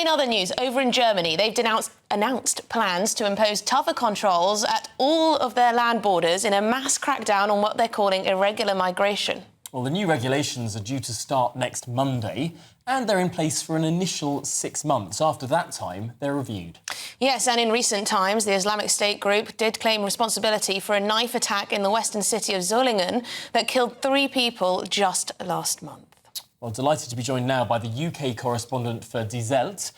In other news, over in Germany, they've announced plans to impose tougher controls at all of their land borders in a mass crackdown on what they're calling irregular migration. Well, the new regulations are due to start next Monday, and they're in place for an initial 6 months. After that time, they're reviewed. Yes, and in recent times, the Islamic State group did claim responsibility for a knife attack in the western city of Solingen that killed 3 people just last month. Well, delighted to be joined now by the UK correspondent for Die Welt,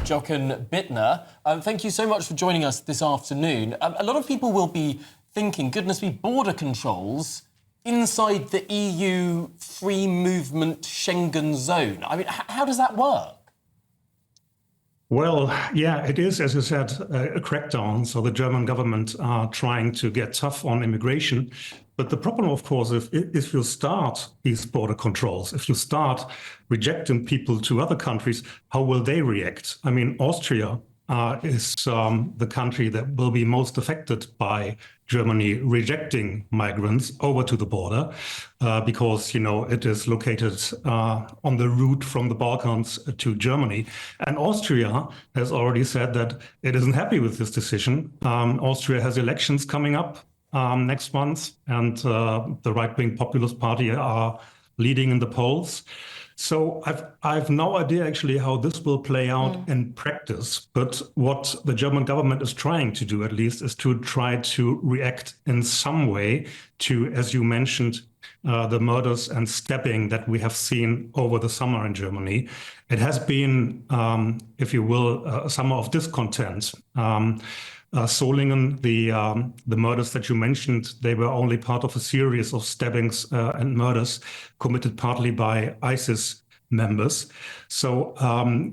Jochen Bittner. Thank you so much for joining us this afternoon. A lot of people will be thinking, goodness me, border controls inside the EU free movement Schengen zone. I mean, how does that work? Well, yeah, it is, as you said, a crackdown. So the German government are trying to get tough on immigration. But the problem, of course, if you start these border controls, if you start rejecting people to other countries, how will they react? I mean, Austria is the country that will be most affected by Germany rejecting migrants over to the border because, you know, it is located on the route from the Balkans to Germany. And Austria has already said that it isn't happy with this decision. Austria has elections coming up next month, and the right-wing populist party are leading in the polls. So I've no idea actually how this will play out in practice. But what the German government is trying to do, at least, is to try to react in some way to, as you mentioned, the murders and stabbing that we have seen over the summer in Germany. It has been, if you will, a summer of discontent. Solingen, the murders that you mentioned, they were only part of a series of stabbings and murders committed partly by ISIS members. So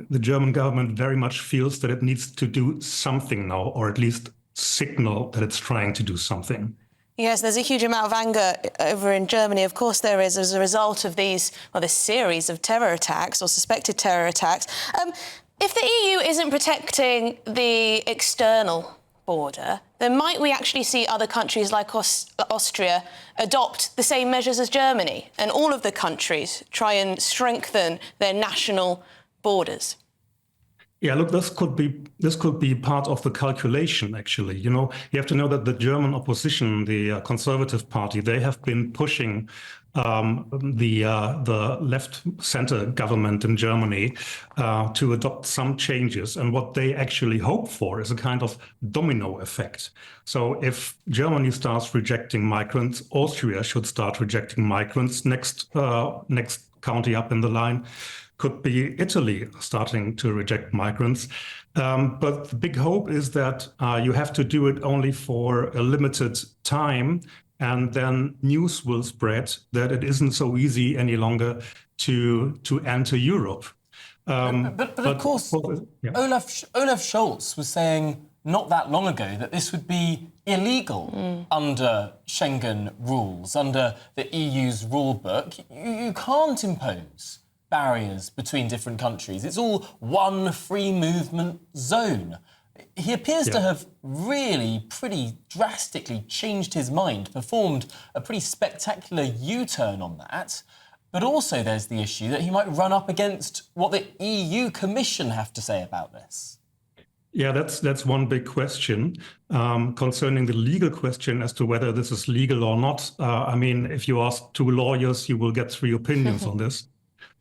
the German government very much feels that it needs to do something now, or at least signal that it's trying to do something. Yes, there's a huge amount of anger over in Germany. Of course there is, as a result of this series of terror attacks or suspected terror attacks. If the EU isn't protecting the external border, then might we actually see other countries like Austria adopt the same measures as Germany, and all of the countries try and strengthen their national borders? Yeah, look, this could be part of the calculation, actually. You know, you have to know that the German opposition, the Conservative Party, they have been pushing the left-center government in Germany to adopt some changes. And what they actually hope for is a kind of domino effect. So if Germany starts rejecting migrants, Austria should start rejecting migrants. Next county up in the line could be Italy starting to reject migrants. But the big hope is that you have to do it only for a limited time, and then news will spread that it isn't so easy any longer to enter Europe. But of course, yeah. Olaf Scholz was saying not that long ago that this would be illegal under Schengen rules, under the EU's rule book. You can't impose barriers between different countries. It's all one free movement zone. He appears to have really pretty drastically changed his mind, performed a pretty spectacular U-turn on that. But also there's the issue that he might run up against what the EU Commission have to say about this. Yeah, that's one big question. Concerning the legal question as to whether this is legal or not, I mean, if you ask 2 lawyers, you will get 3 opinions on this.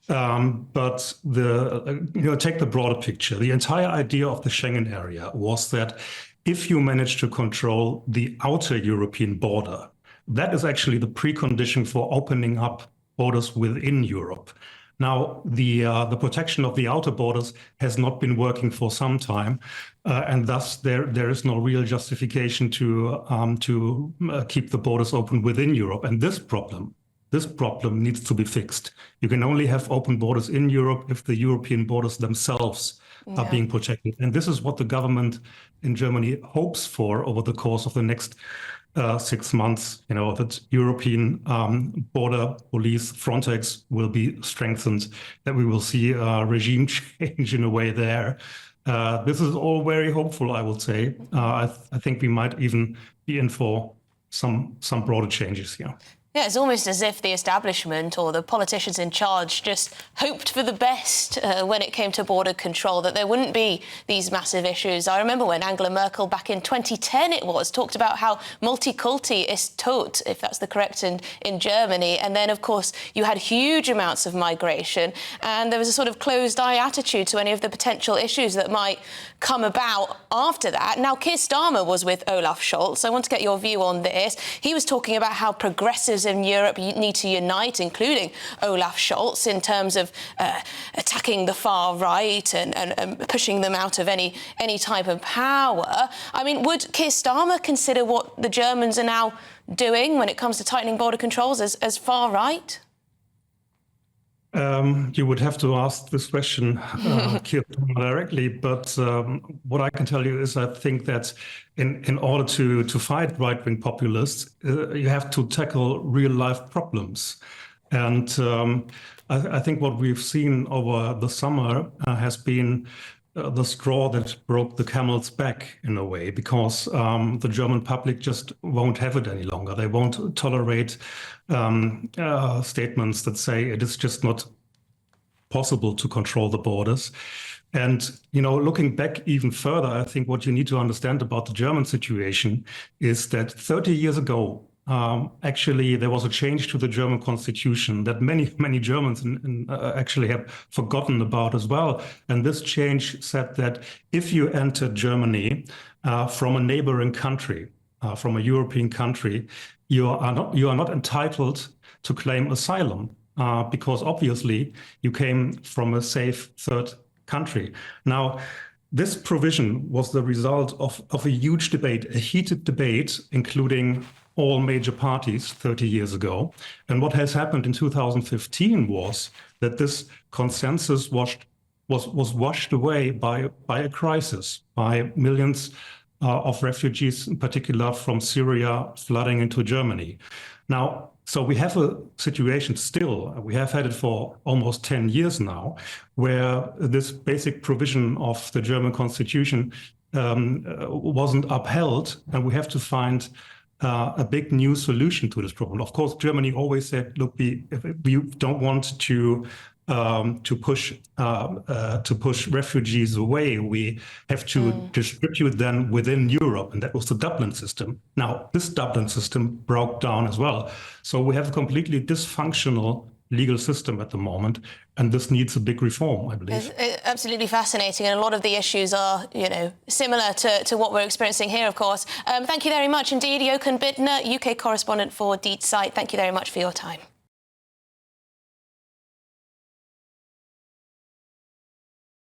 But take the broader picture. The entire idea of the Schengen area was that if you manage to control the outer European border, that is actually the precondition for opening up borders within Europe. Now, the protection of the outer borders has not been working for some time, and thus there is no real justification to keep the borders open within Europe. And this problem needs to be fixed. You can only have open borders in Europe if the European borders themselves are being protected. And this is what the government in Germany hopes for over the course of the next 6 months, you know, that European border police, Frontex, will be strengthened, that we will see a regime change in a way there. This is all very hopeful, I would say. I think we might even be in for some broader changes here. Yeah, it's almost as if the establishment or the politicians in charge just hoped for the best when it came to border control, that there wouldn't be these massive issues. I remember when Angela Merkel, back in 2010 it was, talked about how Multikulti ist tot, if that's the correct in Germany. And then, of course, you had huge amounts of migration and there was a sort of closed-eye attitude to any of the potential issues that might come about after that. Now, Keir Starmer was with Olaf Scholz. I want to get your view on this. He was talking about how progressives in Europe need to unite, including Olaf Scholz, in terms of attacking the far right and pushing them out of any type of power. I mean, would Keir Starmer consider what the Germans are now doing when it comes to tightening border controls as far right? You would have to ask this question Keir Starmer directly, but what I can tell you is I think that in order to fight right-wing populists, you have to tackle real-life problems. And I think what we've seen over the summer has been the straw that broke the camel's back, in a way, because the German public just won't have it any longer. They won't tolerate statements that say it is just not possible to control the borders. And, you know, looking back even further, I think what you need to understand about the German situation is that 30 years ago, actually, there was a change to the German constitution that many Germans actually have forgotten about as well. And this change said that if you enter Germany from a neighboring country, from a European country, you are not entitled to claim asylum because obviously you came from a safe third country. Now, this provision was the result of a huge debate, a heated debate, including all major parties 30 years ago. And what has happened in 2015 was that this consensus was washed away by a crisis, by millions of refugees, in particular from Syria, flooding into Germany. Now, so we have a situation still, we have had it for almost 10 years now, where this basic provision of the German constitution wasn't upheld, and we have to find a big new solution to this problem. Of course, Germany always said, look, we don't want to push refugees away. We have to distribute them within Europe, and that was the Dublin system. Now, this Dublin system broke down as well. So we have a completely dysfunctional legal system at the moment, and this needs a big reform, I believe. It's absolutely fascinating, and a lot of the issues are, you know, similar to what we're experiencing here, of course. Thank you very much indeed, Jochen Bittner, UK correspondent for Die Zeit. Thank you very much for your time.